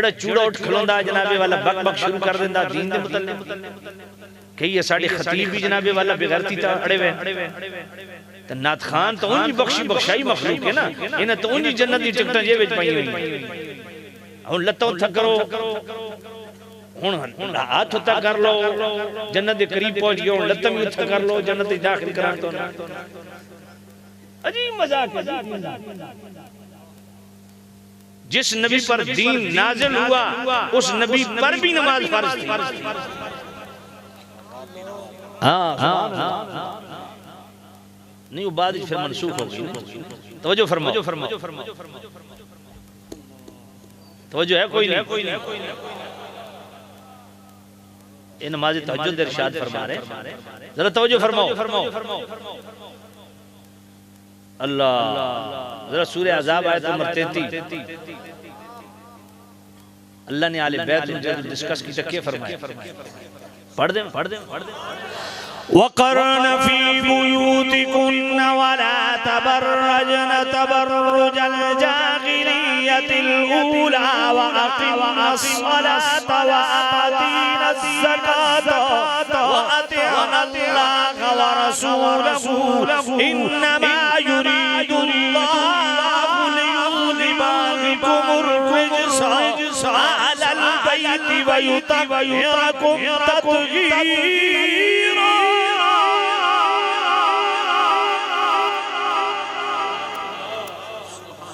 بڑا چوڑا اٹھ کھلوندا جنابے والا بک بک شروع کر دیندا دین دے متعلق کہ یہ ساڑے خطیب بھی جنابے والا بغیرتی تا اڑے وے تو نات خان تو انہی بخشی بخشائی مخلوق ہے نا انہیں تو انہی جنت دی ٹکٹاں جے وچ پائی ہوئی ہن لتوں تھا کرو ہن ہاتھ ہوتا کر لو جنت دے قریب پہنچ گئے ہن لتوں بھی اتھا کر لو جنت دی داخل کران تو عجیب مذاق ہے جس نبی پر دین نازل ہوا اس نبی پر بھی نماز فرض تھی نہیں وہ بعد پھر منسوخ ہو گئی توجہ فرماؤ توجہ ہے کوئی نہیں یہ نماز تہجد ارشاد فرما رہے ذرا توجہ فرماؤ اللہ ذرا سورہ عذاب آیت نمبر 33 اللہ نے آل بیت ان جب ڈسکس کی تکیہ فرمائے پڑھ دیں وَقَرْنَ فِي بُيُوتِكُنَّ وَلَا تَبَرَّجْنَ تَبَرُّجَ الْجَاهِلِيَّةِ الْأُولَى وَأَقِمْنَ الصَّلَاةَ وَآتِينَ الزَّكَاةَ وَأَطِعْنَ اللَّهَ وَرَسُولَهُ إِنَّمَا يُرِيدُ اللَّهُ لِيُذْهِبَ عَنكُمُ الرِّجْسَ أَهْلَ الْبَيْتِ وَيُطَهِّرَكُمْ تَطْهِيرًا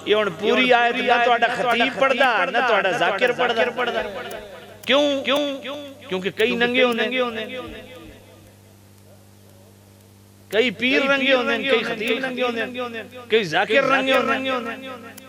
یہ ان پوری آیت نہ تو آڑا خطیب پڑھ دا نہ تو آڑا ذاکر پڑھ دا کیوں کیونکہ کئی ننگے ہونے کئی پیر رنگے ہونے کئی خطیب رنگے ہونے کئی ذاکر رنگے ہونے